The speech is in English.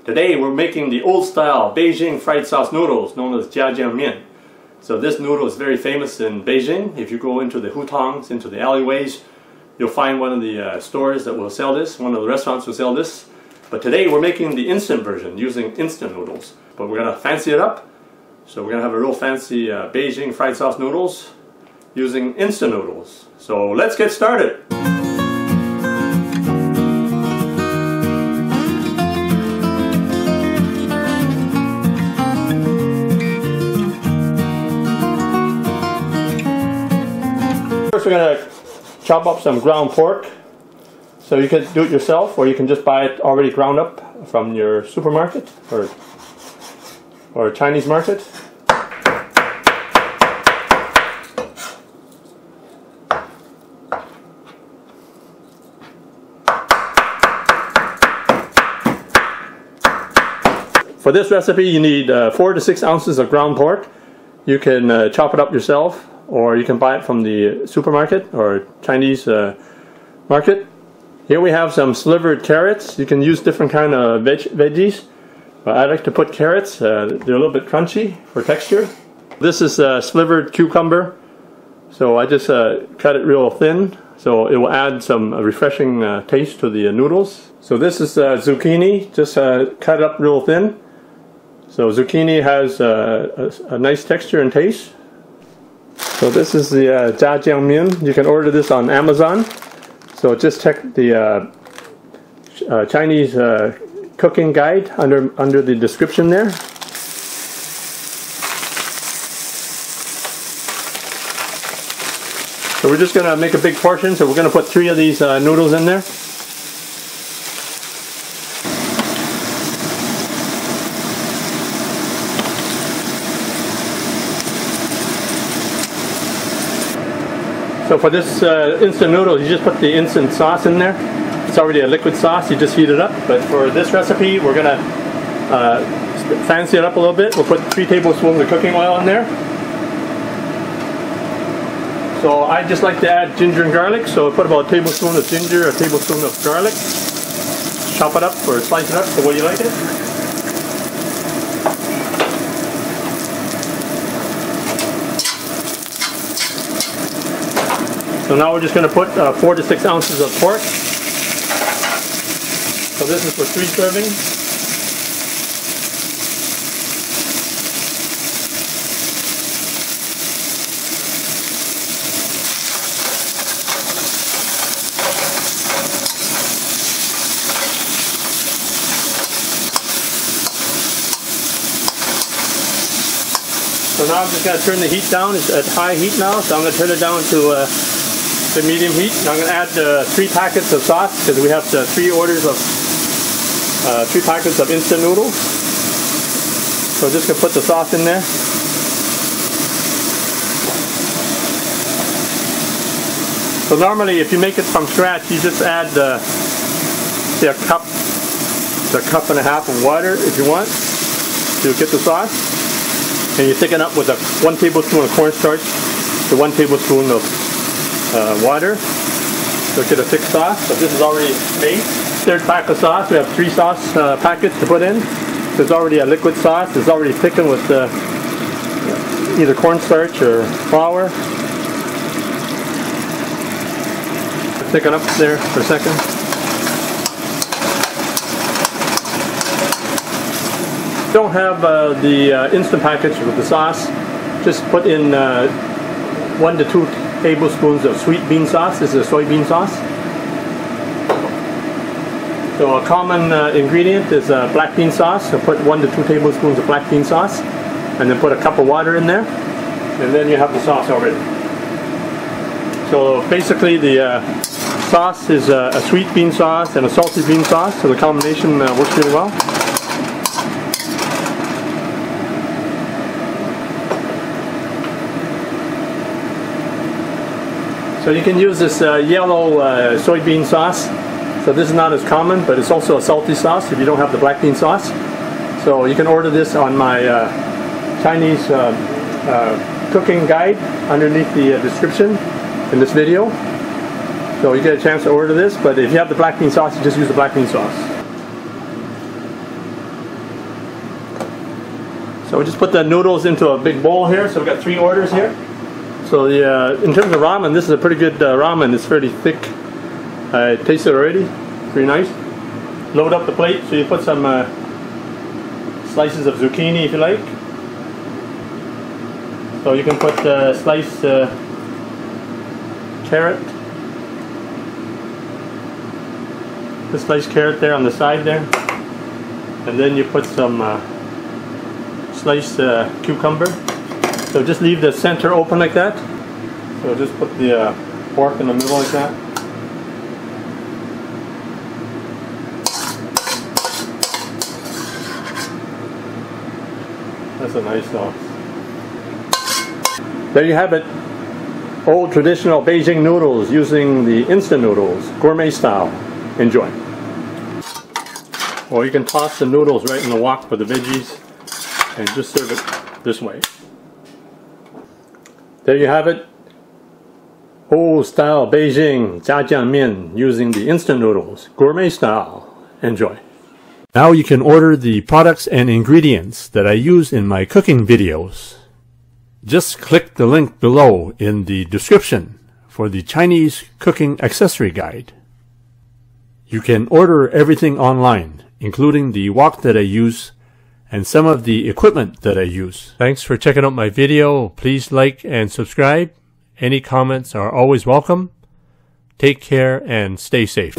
Today we're making the old-style Beijing Fried Sauce Noodles known as Jiajiangmen. So this noodle is very famous in Beijing. If you go into the hutongs, into the alleyways, you'll find one of the stores that will sell this, one of the restaurants will sell this. But today we're making the instant version using instant noodles. But we're going to fancy it up. So we're going to have a real fancy Beijing Fried Sauce Noodles using instant noodles. So let's get started. First we're going to chop up some ground pork. So you can do it yourself, or you can just buy it already ground up from your supermarket or a Chinese market. For this recipe you need 4 to 6 ounces of ground pork. You can chop it up yourself, or you can buy it from the supermarket or Chinese market. Here we have some slivered carrots. You can use different kind of veggies, but I like to put carrots. They're a little bit crunchy for texture. This is slivered cucumber, so I just cut it real thin, so it will add some refreshing taste to the noodles. So this is zucchini, just cut it up real thin. So zucchini has a nice texture and taste. So this is the Jiajiangmen. You can order this on Amazon. So just check the Chinese cooking guide under the description there. So we're just going to make a big portion. So we're going to put 3 of these noodles in there. So for this instant noodle, you just put the instant sauce in there. It's already a liquid sauce, you just heat it up. But for this recipe, we're going to fancy it up a little bit. We'll put 3 tablespoons of cooking oil in there. So I just like to add ginger and garlic, so I put about a tablespoon of ginger, a tablespoon of garlic. Chop it up or slice it up the way you like it. So now we're just going to put 4 to 6 ounces of pork. So this is for 3 servings. So now I'm just going to turn the heat down. It's at high heat now, so I'm going to turn it down to the medium heat. Now I'm going to add 3 packets of sauce, because we have 3 orders of 3 packets of instant noodles. So just going to put the sauce in there. So normally if you make it from scratch, you just add say a cup and a half of water if you want to get the sauce. And you thicken up with 1 tablespoon of cornstarch to 1 tablespoon of water, so get a thick sauce. But this is already made. 3rd pack of sauce. We have 3 sauce packets to put in. So it's already a liquid sauce. It's already thickened with either cornstarch or flour. Thicken up there for a second. Don't have the instant package with the sauce. Just put in 1 to 2 tablespoons of sweet bean sauce. This is a soybean sauce. So a common ingredient is black bean sauce. So put 1 to 2 tablespoons of black bean sauce, and then put a cup of water in there, and then you have the sauce already. So basically the sauce is a sweet bean sauce and a salty bean sauce, so the combination works really well. So you can use this yellow soybean sauce. So this is not as common, but it's also a salty sauce if you don't have the black bean sauce. So you can order this on my Chinese cooking guide underneath the description in this video. So you get a chance to order this, but if you have the black bean sauce, you just use the black bean sauce. So we just put the noodles into a big bowl here. So we've got 3 orders here. So in terms of ramen, this is a pretty good ramen. It's fairly thick. I tasted it already. Pretty nice. Load up the plate. So you put some slices of zucchini if you like. So you can put sliced carrot. The sliced carrot there on the side there. And then you put some sliced cucumber. So just leave the center open like that. So just put the pork in the middle like that. That's a nice sauce. There you have it. Old traditional Beijing noodles using the instant noodles, gourmet style. Enjoy. Or you can toss the noodles right in the wok with the veggies and just serve it this way. There you have it. Old style Beijing Jiajiangmen using the instant noodles, gourmet style. Enjoy. Now you can order the products and ingredients that I use in my cooking videos. Just click the link below in the description for the Chinese cooking accessory guide. You can order everything online, including the wok that I use and some of the equipment that I use. Thanks for checking out my video. Please like and subscribe. Any comments are always welcome. Take care and stay safe.